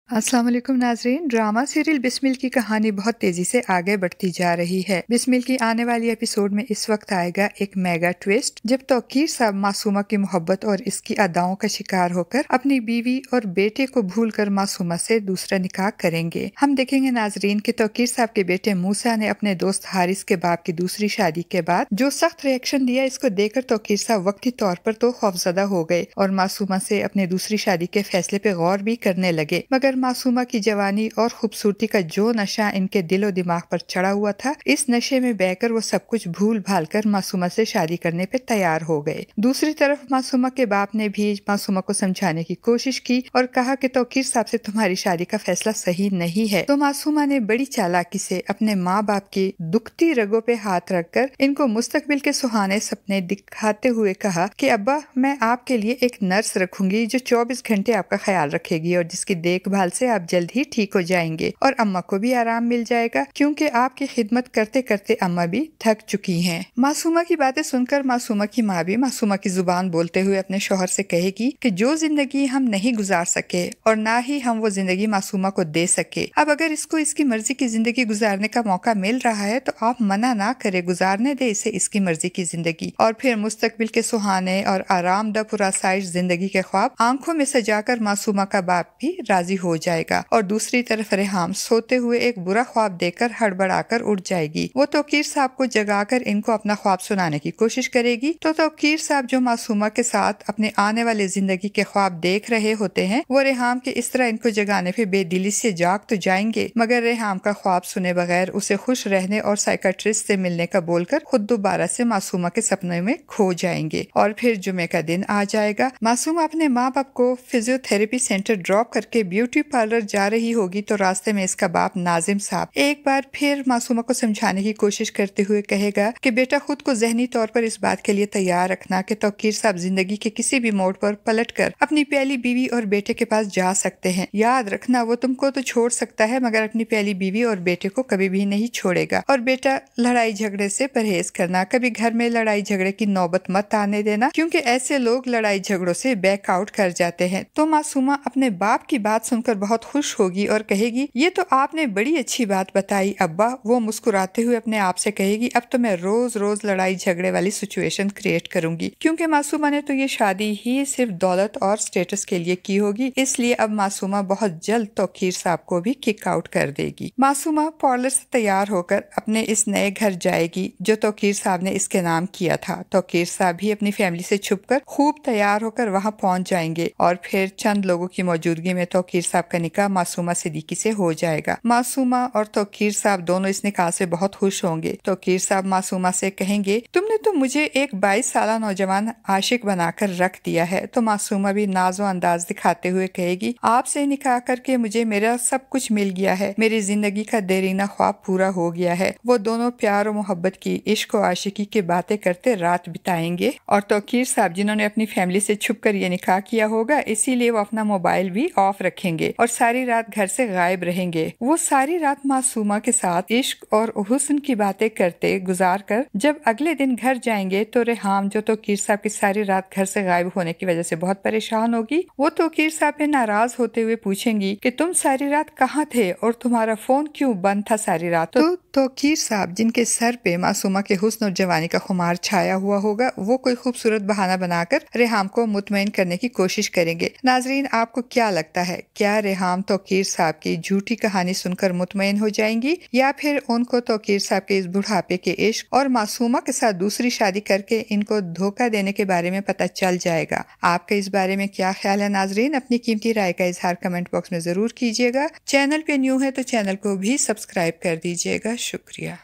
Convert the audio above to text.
अस्सलाम वालेकुम नाजरीन। ड्रामा सीरियल बिस्मिल की कहानी बहुत तेजी से आगे बढ़ती जा रही है। बिस्मिल की आने वाली एपिसोड में इस वक्त आएगा एक मेगा ट्विस्ट, जब तौकीर साहब मासूमा की मोहब्बत और इसकी अदाओं का शिकार होकर अपनी बीवी और बेटे को भूलकर मासूमा से दूसरा निकाह करेंगे। हम देखेंगे नाजरीन कि तौकीर साहब के बेटे मूसा ने अपने दोस्त हारिस के बाप की दूसरी शादी के बाद जो सख्त रिएक्शन दिया, इसको देखकर तौकीर साहब वक्ती तौर पर तो खौफजदा हो गए और मासूमा से अपने दूसरी शादी के फैसले पे गौर भी करने लगे। मगर मासूमा की जवानी और खूबसूरती का जो नशा इनके दिलो दिमाग पर चढ़ा हुआ था, इस नशे में बहकर वो सब कुछ भूल भाल कर मासूमा से शादी करने पे तैयार हो गए। दूसरी तरफ मासूमा के बाप ने भी मासूमा को समझाने की कोशिश की और कहा कि तौकीर साहब से तुम्हारी शादी का फैसला सही नहीं है। तो मासूमा ने बड़ी चालाकी से अपने माँ बाप की दुखती रगों पे हाथ रखकर इनको मुस्तकबिल के सुहाने सपने दिखाते हुए कहा कि अब्बा, मैं आपके लिए एक नर्स रखूंगी जो 24 घंटे आपका ख्याल रखेगी और जिसकी देखभाल से आप जल्द ही ठीक हो जाएंगे और अम्मा को भी आराम मिल जाएगा, क्योंकि आपकी खिदमत करते करते अम्मा भी थक चुकी हैं। मासूमा की बातें सुनकर मासूमा की माँ भी मासूमा की जुबान बोलते हुए अपने शौहर से कहेगी कि जो जिंदगी हम नहीं गुजार सके और ना ही हम वो जिंदगी मासूमा को दे सके, अब अगर इसको इसकी मर्जी की जिंदगी गुजारने का मौका मिल रहा है तो आप मना ना करे, गुजारने दे इसे इसकी मर्जी की जिंदगी। और फिर मुस्तकबिल के सुहाने और आरामदा पुरआसाइश जिंदगी के ख्वाब आंखों में सजाकर मासूमा का बाप भी राजी हो जाएगा और दूसरी तरफ रेहाम सोते हुए एक बुरा ख्वाब देकर हड़बड़ाकर उठ जाएगी। वो तौकीर साहब को जगाकर इनको अपना ख्वाब सुनाने की कोशिश करेगी। तो तौकीर साहब जो मासूमा के साथ अपने आने वाले जिंदगी के ख्वाब देख रहे होते हैं, वो रेहाम के इस तरह इनको जगाने पे बेदिली से जाग तो जाएंगे, मगर रेहाम का ख्वाब सुने बगैर उसे खुश रहने और साइकाट्रिस्ट से मिलने का बोलकर खुद दोबारा से मासूमा के सपने में खो जाएंगे। और फिर जुमे का दिन आ जाएगा। मासूमा अपने माँ बाप को फिजियोथेरेपी सेंटर ड्रॉप करके ब्यूटी पार्लर जा रही होगी तो रास्ते में इसका बाप नाजिम साहब एक बार फिर मासूमा को समझाने की कोशिश करते हुए कहेगा कि बेटा, खुद को जहनी तौर पर इस बात के लिए तैयार रखना कि तौकीर साहब जिंदगी के किसी भी मोड़ पर पलटकर अपनी पहली बीवी और बेटे के पास जा सकते हैं। याद रखना, वो तुमको तो छोड़ सकता है मगर अपनी पहली बीवी और बेटे को कभी भी नहीं छोड़ेगा। और बेटा, लड़ाई झगड़े से परहेज करना, कभी घर में लड़ाई झगड़े की नौबत मत आने देना, क्योंकि ऐसे लोग लड़ाई झगड़ों से बैकआउट कर जाते हैं। तो मासूमा अपने बाप की बात सुनकर बहुत खुश होगी और कहेगी, ये तो आपने बड़ी अच्छी बात बताई अब्बा। वो मुस्कुराते हुए अपने आप से कहेगी, अब तो मैं रोज रोज लड़ाई झगड़े वाली सिचुएशन क्रिएट करूंगी, क्योंकि मासूमा ने तो ये शादी ही सिर्फ दौलत और स्टेटस के लिए की होगी, इसलिए अब मासूमा बहुत जल्द तौकीर साहब को भी किक आउट कर देगी। मासूमा पार्लर से तैयार होकर अपने इस नए घर जाएगी जो तौकीर साहब ने इसके नाम किया था। तौकीर साहब भी अपनी फैमिली से छुपकर खूब तैयार होकर वहाँ पहुँच जाएंगे और फिर चंद लोगों की मौजूदगी में तौकीर साहब का निकाह मासूमा सिद्दीकी से हो जाएगा। मासूमा और तौकीर साहब दोनों इस निकाह से बहुत खुश होंगे। तौकीर साहब मासूमा से कहेंगे, तुमने तो मुझे एक 22 साल नौजवान आशिक बनाकर रख दिया है। तो मासूमा भी नाजो अंदाज दिखाते हुए कहेगी, आपसे निकाह करके मुझे मेरा सब कुछ मिल गया है, मेरी जिंदगी का देरीना ख्वाब पूरा हो गया है। वो दोनों प्यार और मोहब्बत की, इश्क और आशिकी की बातें करते रात बिताएंगे। और तौकीर साहब जिन्होंने अपनी फैमिली से छुपकर ये निकाह किया होगा, इसीलिए वो अपना मोबाइल भी ऑफ रखेंगे और सारी रात घर से गायब रहेंगे। वो सारी रात मासूमा के साथ इश्क और हुस्न की बातें करते गुजार कर जब अगले दिन घर जाएंगे तो रेहाम जो तौकीर साहब की सारी रात घर से गायब होने की वजह से बहुत परेशान होगी, वो तौकीर साहब पे नाराज होते हुए पूछेंगी कि तुम सारी रात कहाँ थे और तुम्हारा फोन क्यों बंद था सारी रात। तो तौकीर साहब जिनके सर पे मासूमा के हुस्न और जवानी का खुमार छाया हुआ होगा, वो कोई खूबसूरत बहाना बनाकर रेहाम को मुतमईन करने की कोशिश करेंगे। नाजरीन, आपको क्या लगता है, क्या रेहाम तौकीर साहब की झूठी कहानी सुनकर मुतमईन हो जाएंगी या फिर उनको तौकीर साहब के इस बुढ़ापे के इश्क और मासूमा के साथ दूसरी शादी करके इनको धोखा देने के बारे में पता चल जाएगा? आपका इस बारे में क्या ख्याल है नाजरीन? अपनी कीमती राय का इजहार कमेंट बॉक्स में जरूर कीजिएगा। चैनल पे न्यू है तो चैनल को भी सब्सक्राइब कर दीजिएगा। शुक्रिया।